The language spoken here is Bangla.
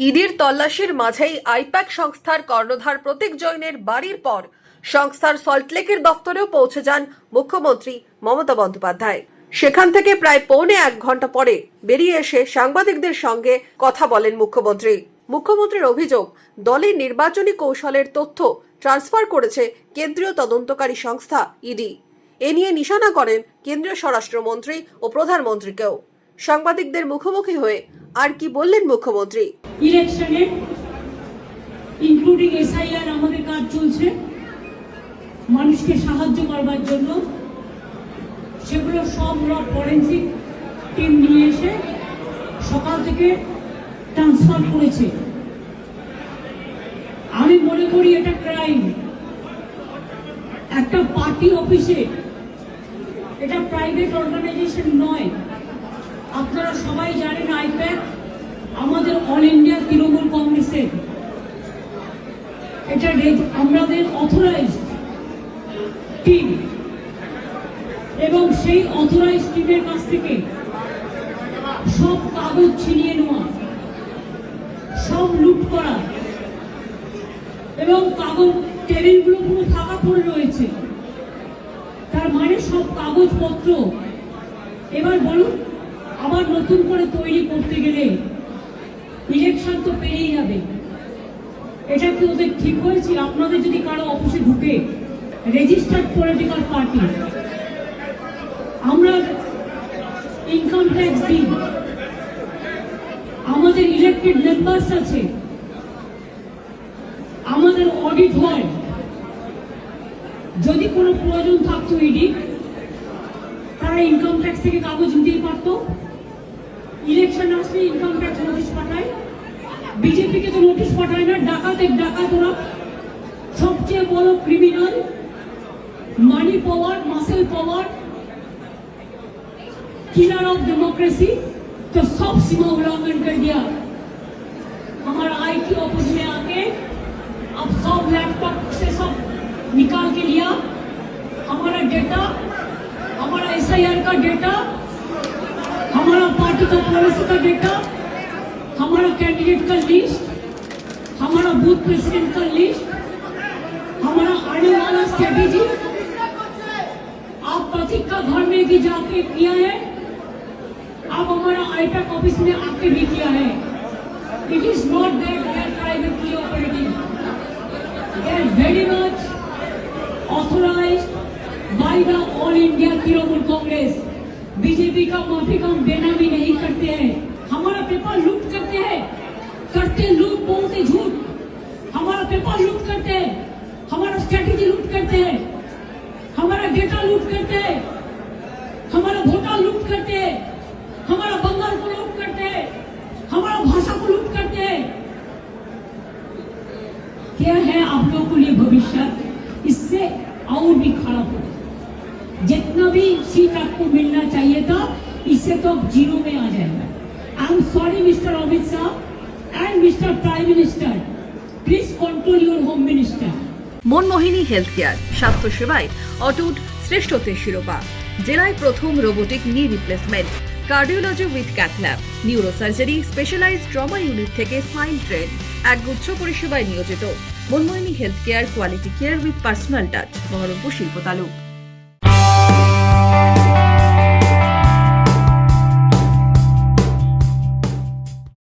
ইডির তল্লাশির মাঝেই আইপ্যাক সংস্থার কর্ণধার প্রতীক জৈনের বাড়ির পর সংস্থার সল্টলেকের দফতরেও পৌঁছে যান মুখ্যমন্ত্রী মমতা বন্দ্যোপাধ্যায়। সেখান থেকে প্রায় পৌনে 1 ঘন্টা পরে বেরিয়ে এসে সাংবাদিকদের সঙ্গে কথা বলেন মুখ্যমন্ত্রী। মুখ্যমন্ত্রীর অভিযোগ, দলের নির্বাচনী কৌশলের তথ্য ট্রান্সফার করেছে কেন্দ্রীয় তদন্তকারী সংস্থা ইডি। এ নিয়ে নিশানা করেন কেন্দ্রীয় স্বরাষ্ট্রমন্ত্রী ও প্রধানমন্ত্রীকেও। সাংবাদিকদের মুখোমুখি হয়ে আর কি বললেন মুখ্যমন্ত্রী? ইলেকশনে ইনক্লুডিং এসআইআর আমাদের কাজ চলছে মানুষকে সাহায্য করবার জন্য। সেগুলো সব ফরেন্সিক টিম নিয়ে এসে সকাল থেকে ট্রান্সফার করেছে। আমি মনে করি এটা ক্রাইম। একটা পার্টি অফিসে, এটা প্রাইভেট অর্গানাইজেশন নয়। আপনারা সবাই জানেন আইপ্যাক আমাদের অল ইন্ডিয়া তৃণমূল কংগ্রেসের, এটা আমাদের অথরাইজড টিম, এবং সেই অথরাইজড টিমের কাছ থেকে সব কাগজ ছিনিয়ে নেওয়া, সব লুট করা, এবং কাগজ টেবিলগুলো পুরো ফাঁকা পড়ে রয়েছে। তার মানে সব কাগজপত্র এবার বলুন আবার নতুন করে তৈরি করতে গেলে ইলেকশন তো পেরিয়ে যাবে। এটা কি ওদের ঠিক হয়েছে? আপনাদের যদি কারো অফিসে ঢুকে রেজিস্টার্ড পলিটিক্যাল পার্টি, আমরা ইনকাম ট্যাক্স দিই, আমাদের ইলেক্টেড মেম্বার্স আছে, আমাদের অডিট হয়। যদি কোনো প্রয়োজন থাকতো ইডি, তারা ইনকাম ট্যাক্স থেকে কাগজ নিতেই পারত। ইলেকশন আসলে ইনকাম ট্যাক্স নোটিশ পাঠায়, বিজেপিকে তো নোটিশ পাঠায় না। ডাকাত ওরা সবচেয়ে বড় criminal, money power, muscle power, killer of democracy. तो सब सीमा उल्लंघन कर दिया। हमारा आईटी ऑफिस में आके अब सब लैपटॉप से सब निकाल के लिया, हमारा डेटा, हमारा एसआईआर का डेटा, हमारा पार्टी का पॉलिसी का डेटा, हमारा कैंडिडेट का लिस्ट, हमारा बूथ प्रेसिडेंट का लिस्ट, हमारा आने वाला स्ट्रेटेजी आप प्रतीक का घर में भी जाके किया है, आप हमारा आईपैक ऑफिस में आके भी किया है। It is not that they are privately operating, they are very much authorised by the all India Trinamool Congress. BJP का माफी का बेनामी नहीं करते हैं। हमारा पेपर लूट करते हैं, करते लूट, बोलते झूठ। हमारा पेपर लूट करते हैं, हमारा स्ट्रेटेजी लूट करते हैं, हमारा डेटा लूट करते हैं, हमारा वोटर लूट करते हैं, हमारा बंगाल को लूट करते हैं, हमारा भाषा को लूट करते हैं। क्या है आप लोगों के लिए भविष्य? इससे और भी खराब हो। जितना भी सीट आपको मिलना चाहिए था, इससे तो अब जीरो में आ जाएगा। I am sorry mister Amit Shah and mister prime minister, please control your home minister. Manmohini health care, স্বাস্থ্য সেবায় অটুট শ্রেষ্ঠত্বের শিরোপা। জেলায় প্রথম robotic knee replacement, cardiology with cath lab, neurosurgery, specialised trauma unit থেকে স্মাইল ট্রেন, একগুচ্ছ পরিষেবায় নিয়োজিত। Manmohini health care, quality care with personal touch, Baharampur শিল্প তালুক।